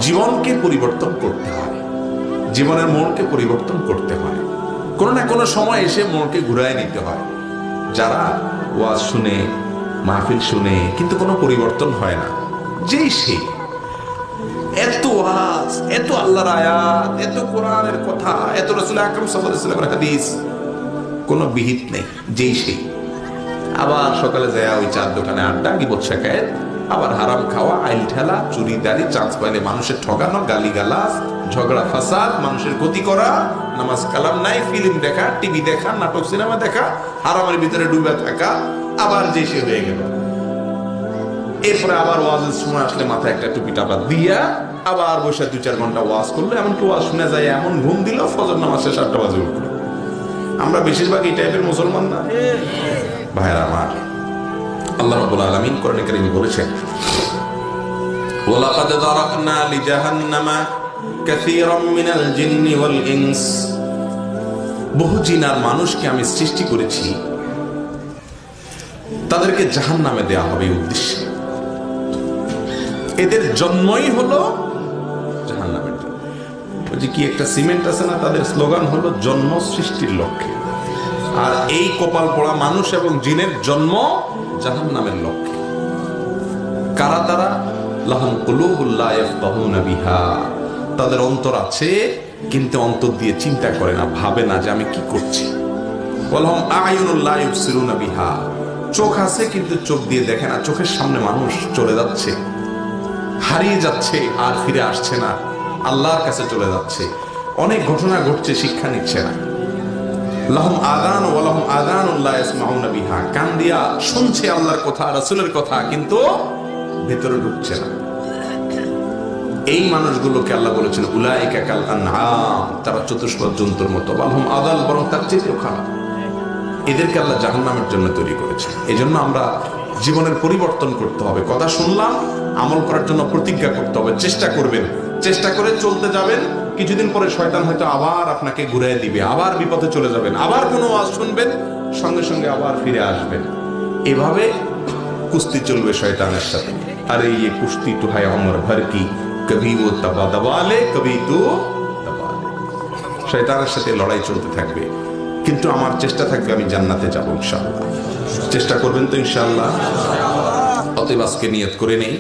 জীবনকে পরিবর্তন করতে হয়, জীবনের মোড়কে পরিবর্তন করতে হয়, কোনো না কোনো সময় এসে মোড়কে ঘুরায় নিতে হয়। যারা ওয়াজ শুনে, মাহফিল শুনে, কিন্তু কোনো পরিবর্তন হয় না, যেই সেই এত ওয়াজ, এত আল্লাহর আয়াত, এত কোরআনের কথা, এত রাসূল আকরাম সাল্লাল্লাহু আলাইহি ওয়াসাল্লামের হাদিস, কোনো বিহিত নেই, যেই সেই। আবার সকালে যায় ওই চার দোকানে আড্ডা, গিবত শেখায়েত, আবার হারাম খাওয়া, আইল ঠেলা, চুরি দাড়ি, চান্স পাইলে মানুষের ঠকানো, গালিগালাজ, ঝগড়া ফাসাদ, মানুষের ক্ষতি করা, নামাজ কালাম নাই, ফিল্ম দেখা, টিভি দেখা, নাটক সিনেমা দেখা, হারামের ভিতরে ডুবে থাকা, আবার যে সে হয়ে গেল। এরপরে আবার ওয়াজের সময় আসলে মাথায় একটা টুপি টাপা দিয়া আবার বসে 2-4 ঘন্টা ওয়াজ করলো, এমনকি ওয়াজ শুনে যায় এমন ঘুম দিল, ফজর নামাজ শেষ 8টা বাজে উঠলো। আমরা বেশিরভাগ এই টাইপের মুসলমান না ভাইরা আমার। আল্লাহ রাব্বুল আলামিন কোরআনে কারীমে বলেছেন, ওয়ালাকাদ যারাকনা লিজাহান্নামা কাসীরাম মিনাল জিন্নি ওয়াল ইনস, বহু জিন আর মানুষকে আমি সৃষ্টি করেছি, তাদেরকে জাহান্নামে দেয়া হবে এই উদ্দেশ্যে। এদের জন্মই হলো জাহান্নামের জন্য। ওই যে কি একটা সিমেন্ট আছে না, তাদের স্লোগান হলো জন্ম সৃষ্টির লক্ষ্যে। আর এই কপাল পড়া মানুষ এবং জিনের জন্ম জাহান্নামের লক্ষ্যে। কারা তারা? লাহুম কুলুবুন লা ইয়াফকাহুনা বিহা, তাদের অন্তর আছে কিন্তু অন্তর দিয়ে চিন্তা করে না, ভাবে না যে আমি কি করছি। ওয়ালাহুম আ'য়ুনুন লা ইউবসিরুনা বিহা, চোখ আছে কিন্তু চোখ দিয়ে দেখে না, চোখের সামনে মানুষ চলে যাচ্ছে, হারিয়ে যাচ্ছে, আর ফিরে আসছে না, আল্লাহর কাছে চলে যাচ্ছে, অনেক ঘটনা ঘটছে, শিক্ষা নিচ্ছে না। লাহুম আযান ওয়া লাহুম আযানুন লা ইয়াসমাউনা বিহা, কান দিয়া শুনছে আল্লাহর কথা, রাসূলের কথা, কিন্তু ভেতরে ঢুকছে না। এই মানুষগুলোকে আল্লাহ বলেছেন উলাইকা কাল আনআম, তারা চতুষ্পদ জন্তুর মতো, লাহুম আযাল, বরং তার চেয়েও খারাপ। এদেরকে আল্লাহ জাহান্নামের জন্য তৈরি করেছে। এজন্য আমরা জীবনের পরিবর্তন করতে হবে। কথা শুনলাম, আমল করার জন্য প্রতিজ্ঞা করতে হবে, চেষ্টা করবেন, চেষ্টা করে চলতে যাবেন। কিছুদিন পরে শয়তান হয়তো আবার আপনাকে ঘুরিয়ে দিবে, আবার বিপদে চলে যাবেন, আবার কোনো ওয়াজ শুনবেন, সঙ্গে সঙ্গে আবার ফিরে আসবেন। এভাবে কুস্তি চলবে শয়তানের সাথে। আরে ये कुश्ती तो है उम्र भर की, कभी वो दबा दबा ले, कभी तो दबा ले। শয়তানের সাথে লড়াই চলতে থাকবে, কিন্তু আমার চেষ্টা থাকবে আমি জান্নাতে যাবো ইনশাআল্লাহ। চেষ্টা করবেন তো ইনশাআল্লাহ? অতএব আজকে নিয়ত করে নেই,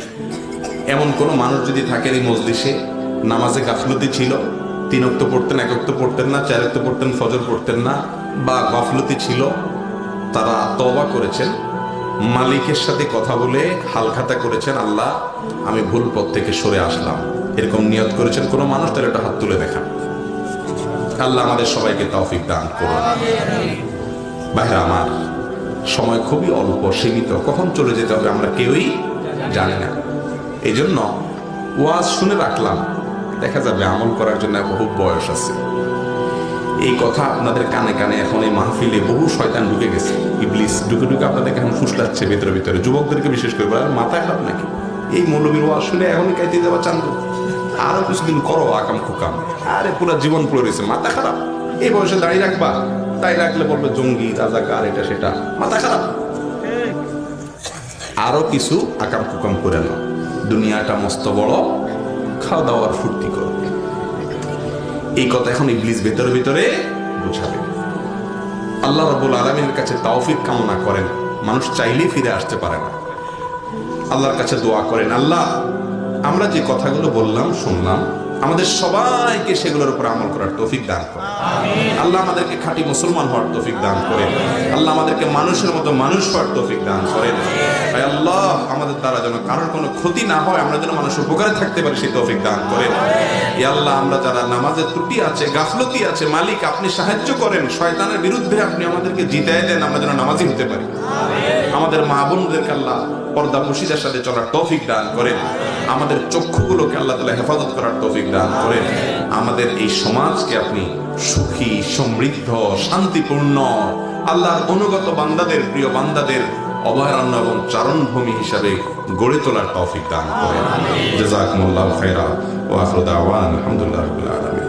এমন কোন মানুষ যদি থাকেন এই মজলিসে, নামাজে গাফলতি ছিল, 3 ওয়াক্ত পড়তেন, 1 ওয়াক্ত পড়তেন না, 4 ওয়াক্ত পড়তেন, ফজর পড়তেন না, বা গাফলতি ছিল, তারা তওবা করেছেন, মালিকের সাথে কথা বলে হালখাতা করেছেন, আল্লাহ আমি ভুল পথ থেকে সরে আসলাম, এরকম নিয়ত করেছেন কোন মানুষ, তাহলে একটা হাত তুলে দেখান। আল্লাহ আমাদের সবাইকে তৌফিক দান করুন। ভাইরা আমার, সময় খুবই অল্প, সীমিত, কখন চলে যেতে হবে আমরা কেউই জানি না। এই জন্য ওয়াজ শুনে রাখলাম, দেখা যাবে আমল করার জন্য বহু বয়স আছে। এই কথা আপনাদের কানে কানে এখন এই মাহফিলে বহু শয়তান ঢুকে গেছে, ইবলিস ঢুকে ঢুকে আপনাদেরকে এখন ফুসলাচ্ছে ভেতরে ভেতরে, যুবকদেরকে বিশেষ করে। মাথা খারাপ নাকি? এই মৌলবীর ওয়াজ শুনে এখনই কাইতে যাওয়া চান? আরো কিছুদিন করো আকাম কুকাম, আরে পুরো জীবন পড়ে রয়েছে, মাথা খারাপ। এই বয়সে দাঁড়িয়ে রাখবা, তাই রাখলে বলবে জঙ্গি, রাজাকার, এটা সেটা, মাথা খারাপ। আরো কিছু আকাম কুকাম করে নাও, দুনিয়াটা মস্ত বড়, খাওয়া দাওয়ার ফুর্তি করো। এই কথা এখন ইবলিস ভেতরে ভেতরে বুঝাবে। আল্লাহ রাব্বুল আলামিনের কাছে তৌফিক কামনা করেন, মানুষ চাইলেই ফিরে আসতে পারে না। আল্লাহর কাছে দোয়া করেন, আল্লাহ আমরা যে কথাগুলো বললাম, শুনলাম, আমাদের সবাইকে সেগুলোর উপর আমল করার তৌফিক দান করেন। আল্লাহ আমাদেরকে খাঁটি মুসলমান হওয়ার তৌফিক দান করেন। আল্লাহ আমাদেরকে মানুষের মতো মানুষ হওয়ার তৌফিক দান করেন। আল্লাহ আমাদের দ্বারা যেন কারোর কোনো ক্ষতি না হয়, আমরা যেন মানুষের উপকারে থাকতে পারি, সেই তৌফিক দান করেন। আল্লাহ আমরা যারা নামাজের ত্রুটি আছে, গাফলতি আছে, মালিক আপনি সাহায্য করেন, শয়তানের বিরুদ্ধে আপনি আমাদেরকে জিতায় দেন, আমরা যেন নামাজি হতে পারি। আমাদের মা বোনদেরকে আল্লাহ পর্দা মুশিদার সাথে চলার তৌফিক দান করেন। আমাদের চক্ষুগুলোকে আল্লাহ তাআলা হেফাজত করার তৌফিক দান করেন। আমাদের এই সমাজকে আপনি সুখী, সমৃদ্ধ, শান্তিপূর্ণ, আল্লাহর অনুগত বান্দাদের, প্রিয় বান্দাদের অভয়ারণ্য এবং চারণভূমি হিসাবে গড়ে তোলার তৌফিক দান করেন। জাযাকুমুল্লাহু খায়রা ওয়া আখিরু দাওয়ানা আলহামদুলিল্লাহি রাব্বিল আলামিন।